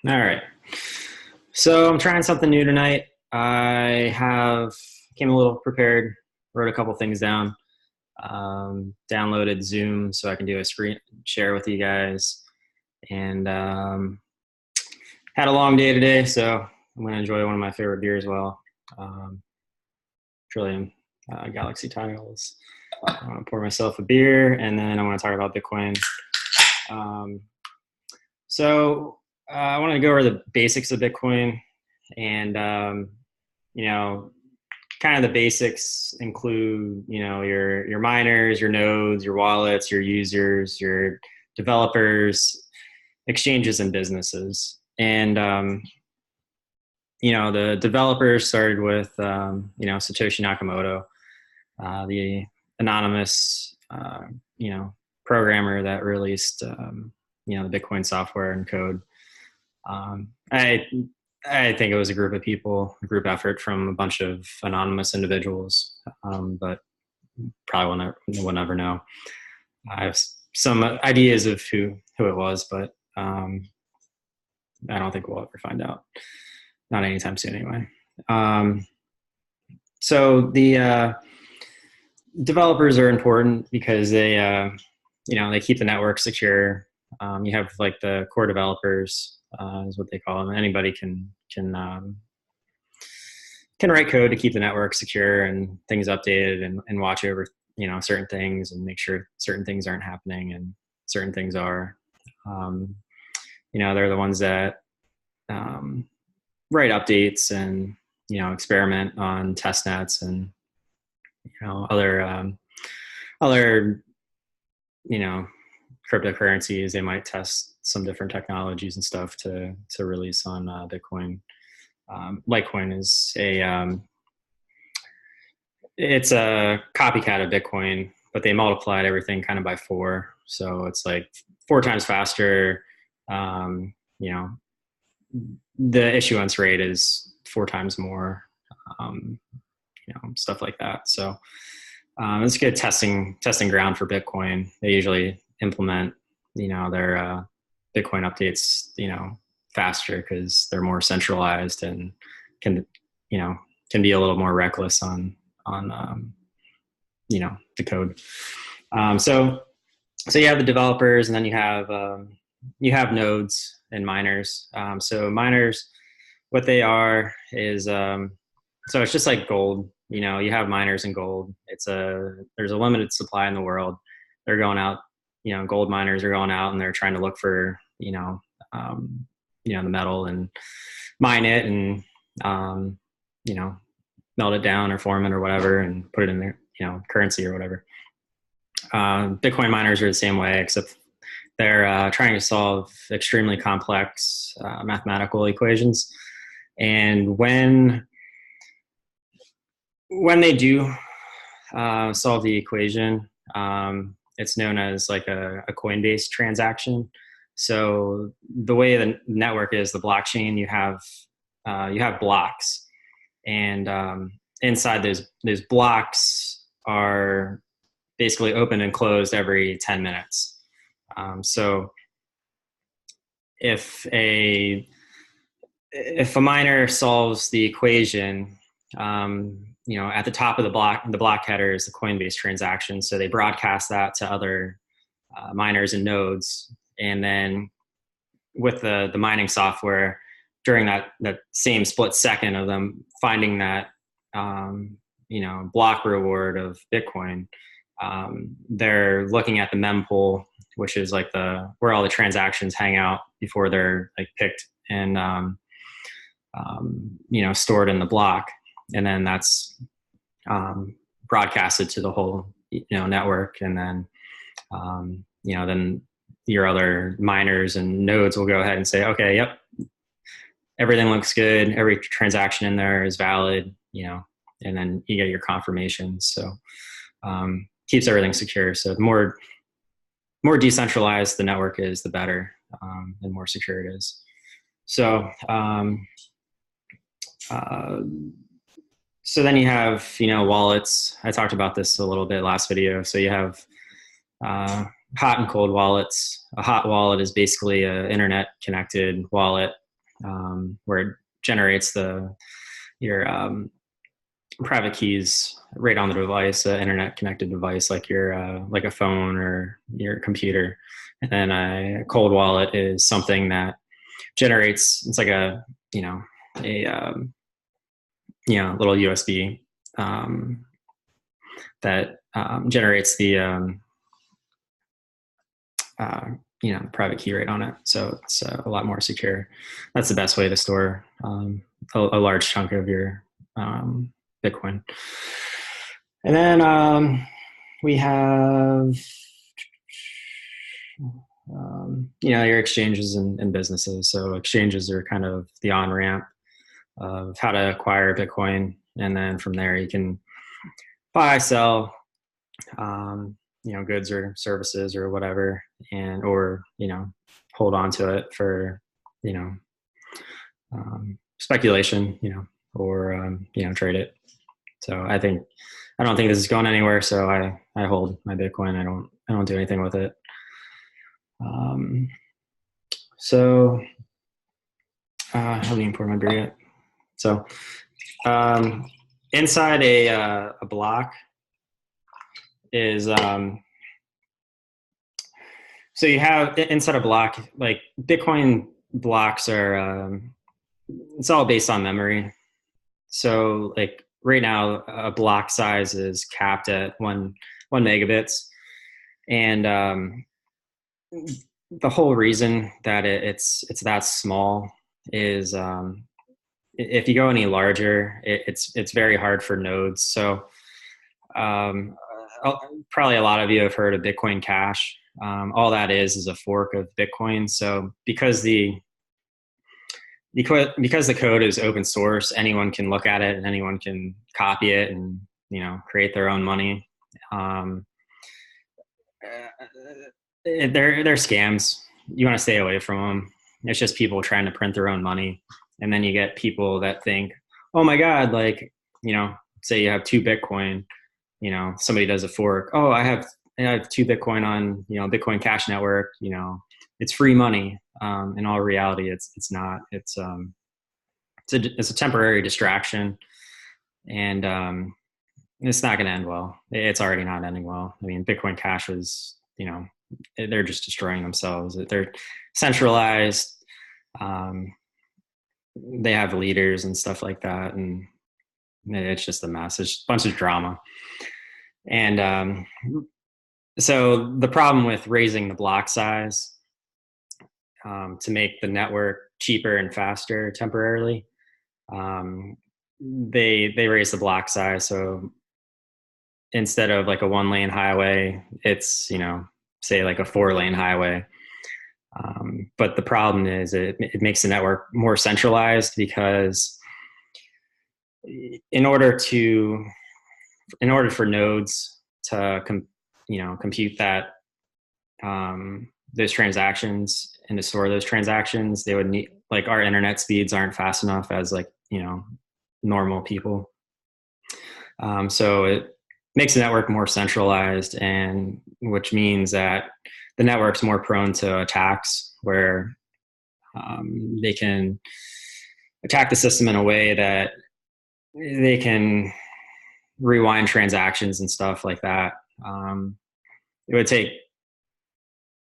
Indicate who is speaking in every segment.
Speaker 1: All right. So I'm trying something new tonight. Came a little prepared, wrote a couple things down, downloaded Zoom so I can do a screen share with you guys, and had a long day today, so I'm going to enjoy one of my favorite beers. Well, um, Trillium Galaxy Tiles. I want to pour myself a beer, and then I want to talk about Bitcoin. Um, so I want to go over the basics of Bitcoin, and you know, kind of the basics include, your miners, your nodes, your wallets, your users, your developers, exchanges, and businesses. And the developers started with Satoshi Nakamoto, the anonymous programmer that released the Bitcoin software and code. Um, I I think it was a group of people, a group effort from a bunch of anonymous individuals, but probably we'll never know. I have some ideas of who it was, but I don't think we'll ever find out. Not anytime soon, anyway. So the developers are important because they keep the network secure. You have like the core developers, is what they call them. Anybody can write code to keep the network secure and things updated, and watch over certain things and make sure certain things aren't happening and certain things are. Um, they're the ones that write updates and experiment on test nets and other you know cryptocurrencies. They might test some different technologies and stuff to release on Bitcoin. Litecoin is it's a copycat of Bitcoin, but they multiplied everything kind of by four, so it's like four times faster. Um, you know, the issuance rate is four times more. Um, Stuff like that. So it's a good testing ground for Bitcoin. They usually implement their Bitcoin updates faster because they're more centralized and can you know can be a little more reckless on the code. So you have the developers, and then you have nodes and miners. So miners, what they are is so it's just like gold. You have miners in gold. There's a limited supply in the world. They're going out. Gold miners are going out and they're trying to look for the metal and mine it and you know melt it down or form it or whatever and put it in their currency or whatever. Bitcoin miners are the same way, except they're trying to solve extremely complex mathematical equations. And when they do solve the equation, it's known as like a Coinbase transaction. So the way the network is, the blockchain, you have blocks, and inside those blocks are basically open and closed every 10 minutes. So if a miner solves the equation, at the top of the block header is the Coinbase transaction. So they broadcast that to other miners and nodes, and then with the mining software, during that same split second of them finding that block reward of Bitcoin, they're looking at the mempool, which is like where all the transactions hang out before they're like picked and stored in the block, and then that's broadcasted to the whole network, and then then your other miners and nodes will go ahead and say, okay, yep, everything looks good, every transaction in there is valid, and then you get your confirmation. So keeps everything secure. So the more decentralized the network is, the better, and more secure it is. So so then you have wallets. I talked about this a little bit last video. So you have hot and cold wallets. A hot wallet is basically an internet connected wallet where it generates your private keys right on the device, an internet connected device like your like a phone or your computer. And then a cold wallet is something that generates. It's like a a little USB that generates the private key right on it. So it's a lot more secure. That's the best way to store a large chunk of your Bitcoin. And then we have, your exchanges and businesses. So exchanges are kind of the on-ramp of how to acquire Bitcoin. And then from there, you can buy, sell, goods or services or whatever, or hold on to it for, speculation, or, trade it. So I don't think this is going anywhere. So I hold my Bitcoin. I don't do anything with it. So I haven't even poured my beer yet. So inside a block is so you have inside a block, like Bitcoin blocks are it's all based on memory. So like right now a block size is capped at one megabits, and the whole reason that it's that small is if you go any larger, it's very hard for nodes. So probably a lot of you have heard of Bitcoin Cash. All that is a fork of Bitcoin. So because the code is open source, anyone can look at it and anyone can copy it and create their own money. They're scams. You want to stay away from them. It's just people trying to print their own money, and then you get people that think, "Oh my God!" Like say you have 2 Bitcoin. Somebody does a fork. Oh, I have 2 Bitcoin on Bitcoin Cash Network. It's free money. In all reality, it's not. It's a temporary distraction, and it's not going to end well. It's already not ending well. I mean, Bitcoin Cash was they're just destroying themselves. They're centralized. They have leaders and stuff like that, and it's just a mess. It's a bunch of drama. And so the problem with raising the block size to make the network cheaper and faster temporarily, they raise the block size. So instead of like a 1-lane highway, it's say like a 4-lane highway. But the problem is it makes the network more centralized, because in order for nodes to compute that those transactions and to store those transactions, they would need, like, our internet speeds aren't fast enough as like normal people. So it makes the network more centralized, and which means that the network's more prone to attacks, where they can attack the system in a way that they can rewind transactions and stuff like that. It would take,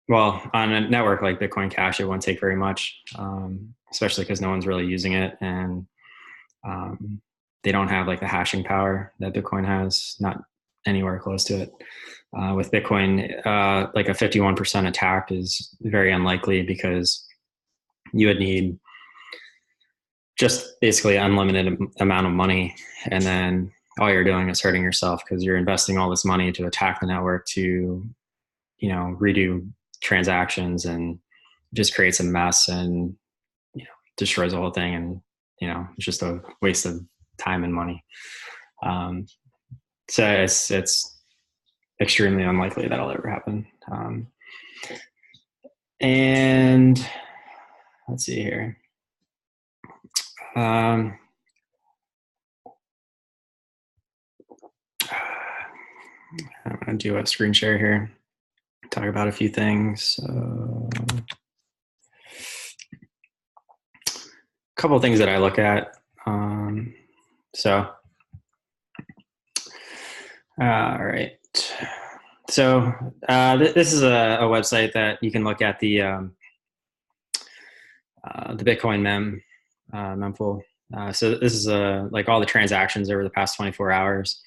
Speaker 1: well, on a network like Bitcoin Cash, it won't take very much, especially because no one's really using it, and they don't have like the hashing power that Bitcoin has, not anywhere close to it. With Bitcoin, like a 51% attack is very unlikely, because you would need just basically unlimited amount of money, and then all you're doing is hurting yourself, because you're investing all this money to attack the network to redo transactions, and it just creates a mess and destroys the whole thing, and it's just a waste of time and money. So it's extremely unlikely that'll ever happen. And let's see here. I'm going to do a screen share here, talk about a few things. couple of things that I look at. Um, so, all right. So this is a website that you can look at the Bitcoin mempool. So this is like all the transactions over the past 24 hours.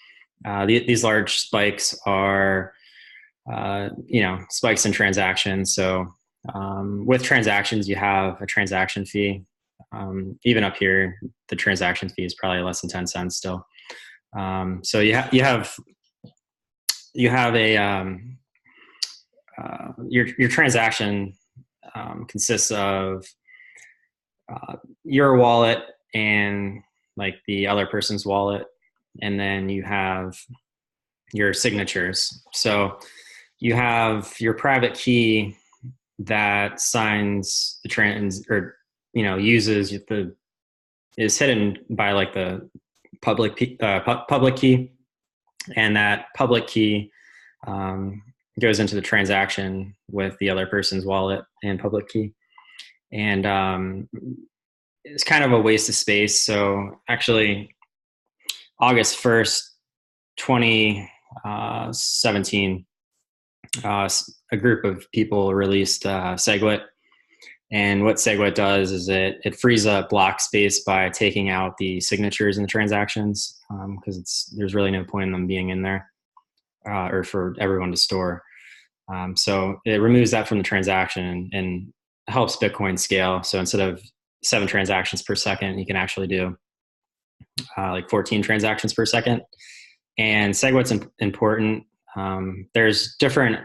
Speaker 1: These large spikes are spikes in transactions. So with transactions, you have a transaction fee. Even up here, the transaction fee is probably less than 10 cents still. So you have a your transaction consists of your wallet and like the other person's wallet, and then you have your signatures. So you have your private key that signs the trans or uses the is hidden by like the public key, and that public key goes into the transaction with the other person's wallet and public key. And it's kind of a waste of space. So actually, August 1st, 2017, a group of people released SegWit. And what SegWit does is it frees up block space by taking out the signatures in the transactions, because there's really no point in them being in there or for everyone to store. So it removes that from the transaction and helps Bitcoin scale. So instead of 7 transactions per second, you can actually do like 14 transactions per second. And SegWit's important. There's different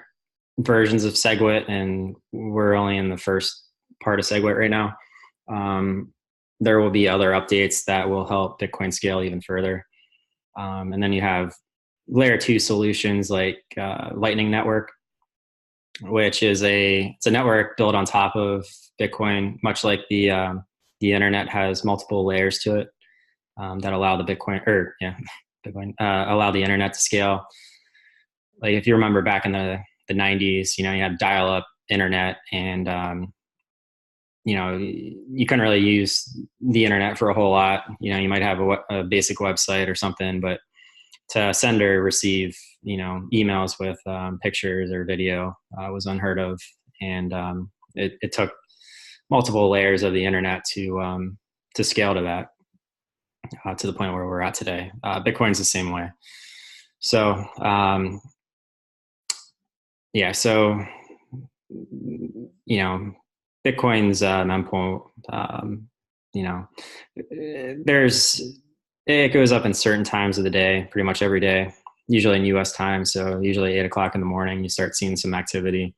Speaker 1: versions of SegWit, and we're only in the first part of SegWit right now. There will be other updates that will help Bitcoin scale even further. And then you have layer 2 solutions like Lightning Network, which is it's a network built on top of Bitcoin, much like the internet has multiple layers to it that allow the allow the internet to scale. Like if you remember back in the 90s, you had dial-up internet, and you couldn't really use the internet for a whole lot. You might have a basic website or something, but to send or receive, emails with pictures or video was unheard of. And it took multiple layers of the internet to scale to that, to the point where we're at today. Bitcoin's the same way. So, so, Bitcoin's mempool, it goes up in certain times of the day, pretty much every day, usually in US time. So usually 8 o'clock in the morning, you start seeing some activity. And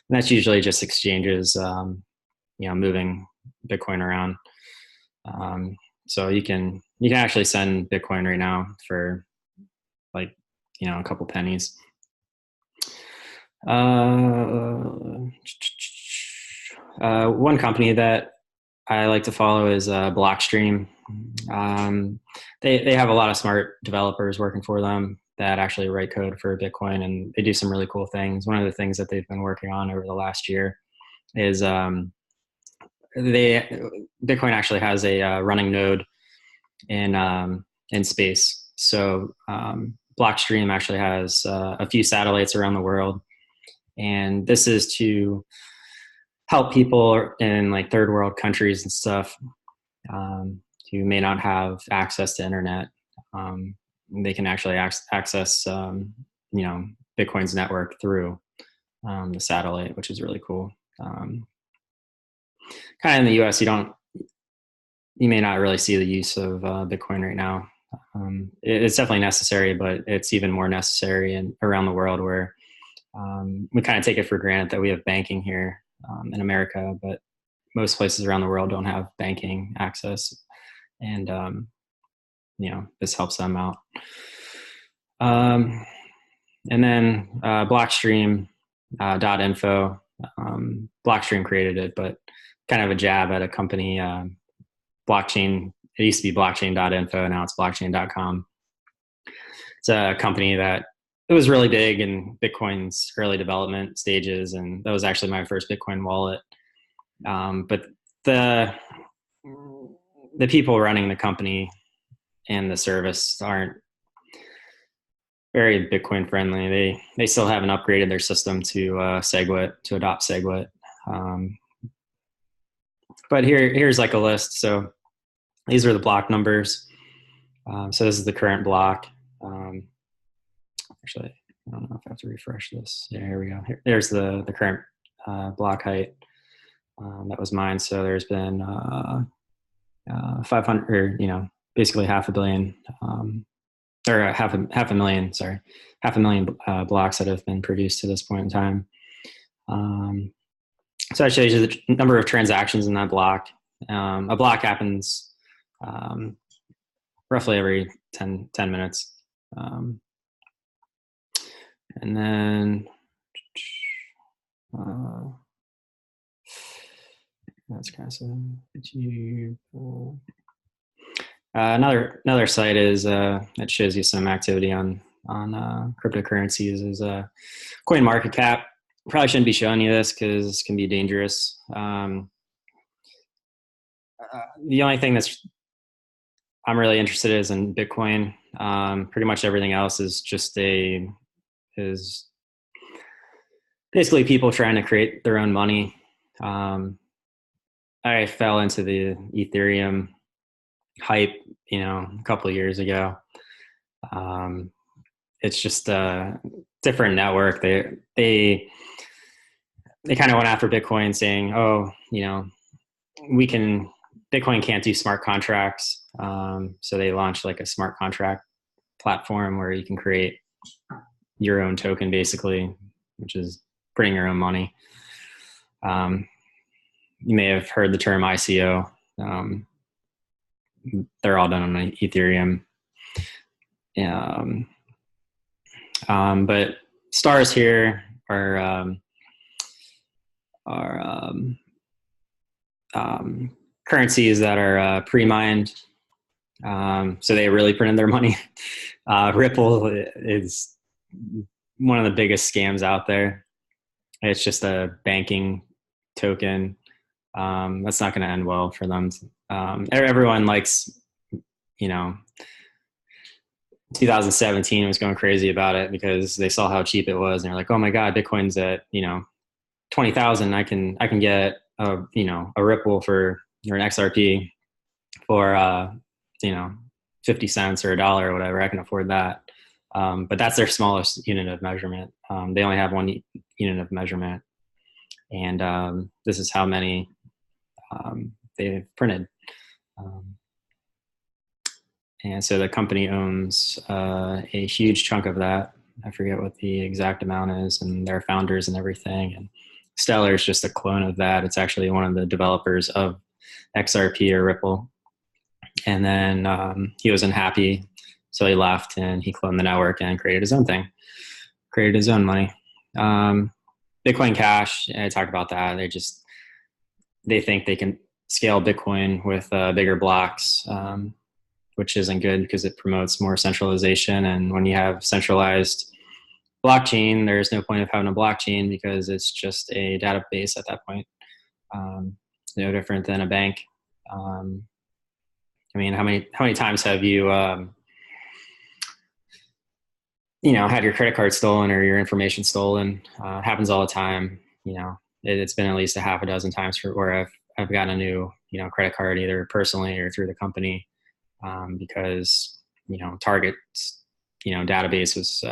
Speaker 1: that's usually just exchanges, moving Bitcoin around. So you can actually send Bitcoin right now for like, a couple pennies. One company that I like to follow is Blockstream. They have a lot of smart developers working for them that actually write code for Bitcoin, and they do some really cool things. One of the things that they've been working on over the last year is Bitcoin actually has a running node in space. So Blockstream actually has a few satellites around the world, and this is to help people in like third world countries and stuff who may not have access to internet. They can actually access Bitcoin's network through the satellite, which is really cool. Kind of in the US, you may not really see the use of Bitcoin right now. It's definitely necessary, but it's even more necessary around the world, where we kind of take it for granted that we have banking here in America, but most places around the world don't have banking access, and this helps them out. And then Blockstream .info. Blockstream created it, but kind of a jab at a company, blockchain. It used to be blockchain.info, now it's blockchain.com. It's a company that it was really big in Bitcoin's early development stages, and that was actually my first Bitcoin wallet. But the people running the company and the service aren't very Bitcoin friendly. They still haven't upgraded their system to SegWit, to adopt SegWit. But here's like a list. So these are the block numbers. So this is the current block. Actually, I don't know if I have to refresh this. Yeah, here we go. There's the current block height that was mined. So there's been 500, or basically half a billion, or half a million. Sorry, half a million blocks that have been produced to this point in time. So I shows you the number of transactions in that block. A block happens roughly every 10 minutes. And then that's kind of another site is that shows you some activity on cryptocurrencies is CoinMarketCap. Probably shouldn't be showing you this because this can be dangerous. The only thing I'm really interested is in Bitcoin. Pretty much everything else is just is basically people trying to create their own money. I fell into the Ethereum hype, a couple of years ago. It's just a different network. They kind of went after Bitcoin saying, Bitcoin can't do smart contracts. So they launched like a smart contract platform where you can create your own token basically, which is printing your own money. You may have heard the term ICO. They're all done on Ethereum. But stars here are currencies that are pre-mined. So they really printed their money. Ripple is one of the biggest scams out there. It's just a banking token. That's not going to end well for them. Everyone likes, 2017 was going crazy about it because they saw how cheap it was, and they're like, "Oh my God, Bitcoin's at 20,000. I can get a Ripple or an XRP for 50 cents or $1 or whatever. I can afford that." But that's their smallest unit of measurement. They only have one unit of measurement, and this is how many they've printed. And so the company owns a huge chunk of that. I forget what the exact amount is, and their founders and everything. And Stellar is just a clone of that. It's actually one of the developers of XRP or Ripple. And then he was unhappy, so he left and he cloned the network and created his own thing, created his own money. Bitcoin Cash, I talked about that. They think they can scale Bitcoin with bigger blocks, which isn't good because it promotes more centralization. And when you have centralized blockchain, there's no point of having a blockchain because it's just a database at that point. No different than a bank. How many times have you, had your credit card stolen or your information stolen? It happens all the time. It's been at least a half a dozen times where I've gotten a new, credit card either personally or through the company. Because Target's database was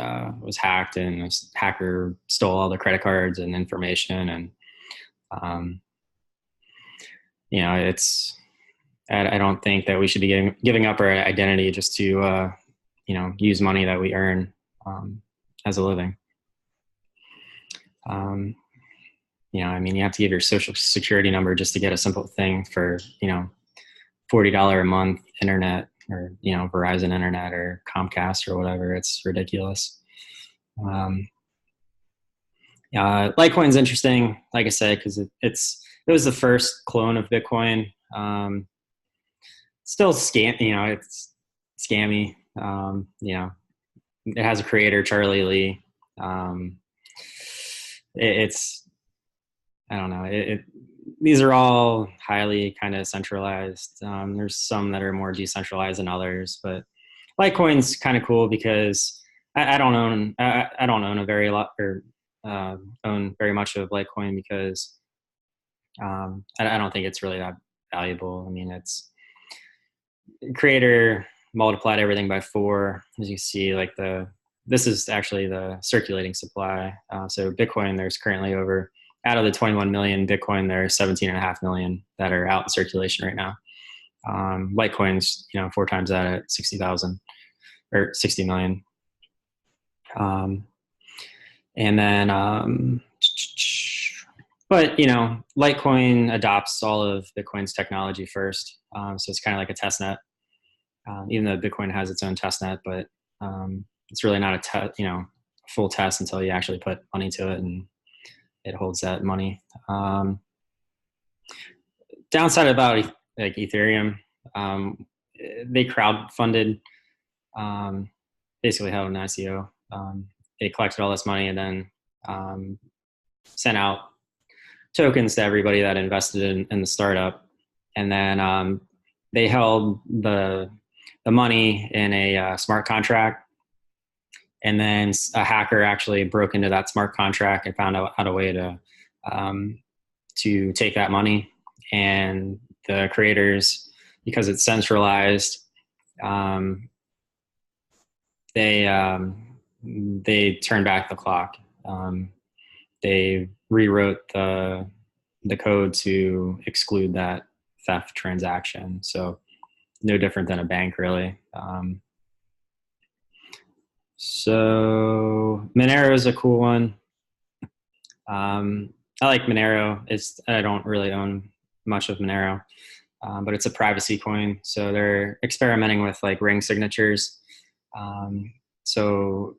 Speaker 1: hacked and a hacker stole all the credit cards and information, and it's I don't think that we should be giving up our identity just to use money that we earn as a living. You have to give your social security number just to get a simple thing for $40 a month internet, or Verizon internet or Comcast or whatever. It's ridiculous. Litecoin's interesting, like I said, because it was the first clone of Bitcoin. Still it's scammy. It has a creator, Charlie Lee. I don't know. these are all highly kind of centralized. There's some that are more decentralized than others, but Litecoin's kind of cool because I don't own a very lot or own very much of Litecoin because I don't think it's really that valuable. I mean, it's creator multiplied everything by 4, as you see. Like this is actually the circulating supply. So Bitcoin, there's currently over out of the 21 million Bitcoin, there are 17.5 million that are out in circulation right now. Litecoin's 4 times that at 60,000 or 60 million. And then, but Litecoin adopts all of Bitcoin's technology first, so it's kind of like a test net. Even though Bitcoin has its own test net, but it's really not a full test until you actually put money to it and it holds that money. Downside about like Ethereum, they crowdfunded, basically held an ICO. They collected all this money and then sent out tokens to everybody that invested in the startup, and then they held the money in a smart contract, and then a hacker actually broke into that smart contract and found out a way to take that money. And the creators, because it's centralized, they turned back the clock. They rewrote the code to exclude that theft transaction. So no different than a bank, really. So Monero is a cool one. I like Monero. I don't really own much of Monero, but it's a privacy coin. So they're experimenting with like ring signatures. So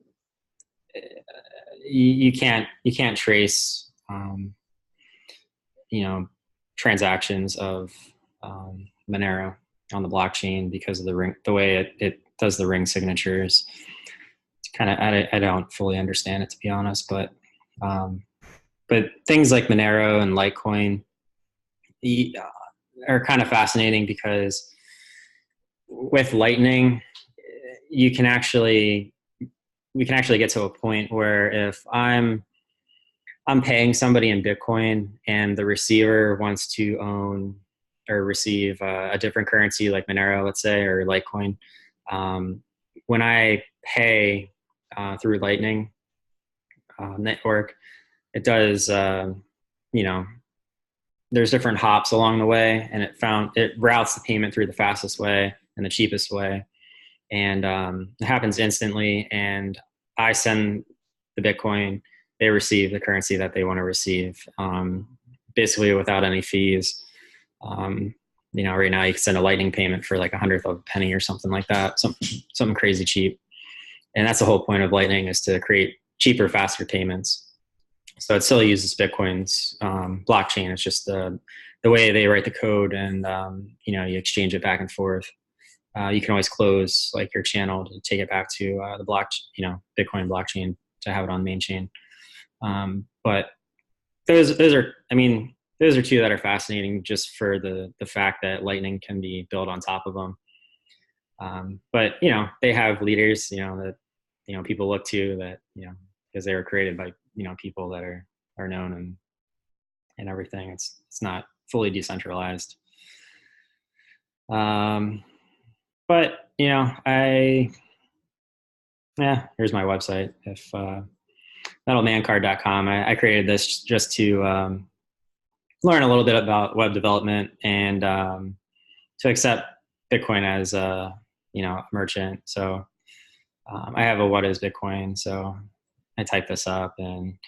Speaker 1: you can't trace transactions of Monero on the blockchain because of the way it does the ring signatures. It's kind of I don't fully understand it, to be honest, but things like Monero and Litecoin are kind of fascinating because with Lightning, we can actually get to a point where if I'm paying somebody in Bitcoin and the receiver wants to own or receive a different currency like Monero, let's say, or Litecoin, when I pay through Lightning network, it does, there's different hops along the way, and it routes the payment through the fastest way and the cheapest way. And it happens instantly, and I send the Bitcoin, they receive the currency that they want to receive, basically without any fees. Right now you can send a Lightning payment for like 1/100 of a penny or something like that, something crazy cheap. And that's the whole point of Lightning, is to create cheaper, faster payments. So it still uses Bitcoin's blockchain. It's just the way they write the code, and you exchange it back and forth. You can always close like your channel to take it back to the Bitcoin blockchain to have it on main chain. But those are two that are fascinating just for the fact that Lightning can be built on top of them. But they have leaders that people look to, that because they were created by people that are known and everything. It's not fully decentralized. But here's my website. If metalmancard.com, I created this just to learn a little bit about web development and to accept Bitcoin as a merchant. So I have a what is Bitcoin. So I type this up, and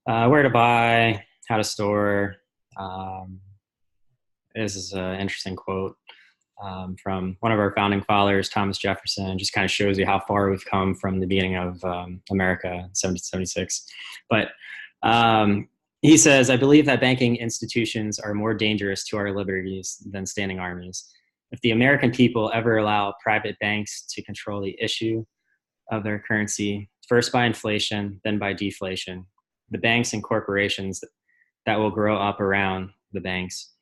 Speaker 1: where to buy, how to store. This is an interesting quote from one of our founding fathers, Thomas Jefferson. Just kind of shows you how far we've come from the beginning of America in 1776. But he says, "I believe that banking institutions are more dangerous to our liberties than standing armies. If the American people ever allow private banks to control the issue of their currency, first by inflation, then by deflation, the banks and corporations that will grow up around the banks,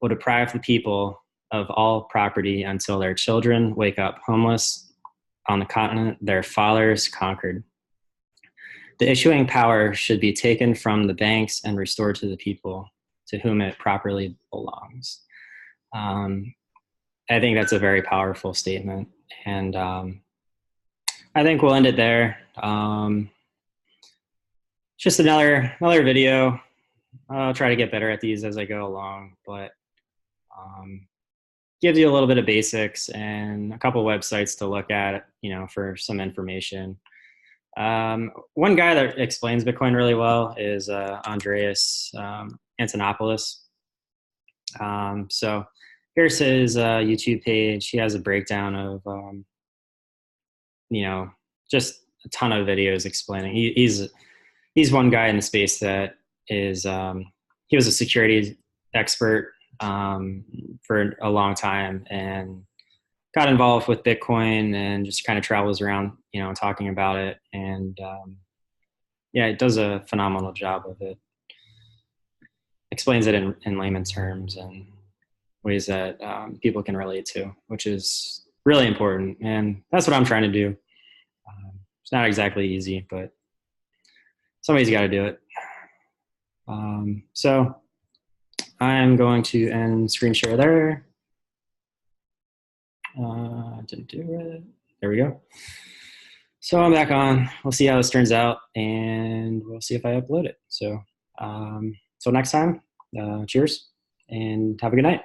Speaker 1: will deprive the people of all property until their children wake up homeless on the continent their fathers conquered. The issuing power should be taken from the banks and restored to the people to whom it properly belongs. I think that's a very powerful statement. And I think we'll end it there. Just another video. I'll try to get better at these as I go along, but gives you a little bit of basics and a couple websites to look at, for some information. One guy that explains Bitcoin really well is Andreas Antonopoulos. So here's his YouTube page. He has a breakdown of, just a ton of videos explaining. He's one guy in the space that is, he was a security expert for a long time and got involved with Bitcoin and just kind of travels around, talking about it. And it does a phenomenal job of it. Explains it in layman terms and ways that people can relate to, which is really important. And that's what I'm trying to do. It's not exactly easy, but somebody's got to do it. So I'm going to end screen share there. Didn't do it. There we go. So I'm back on. We'll see how this turns out, and we'll see if I upload it. So, till next time, cheers, and have a good night.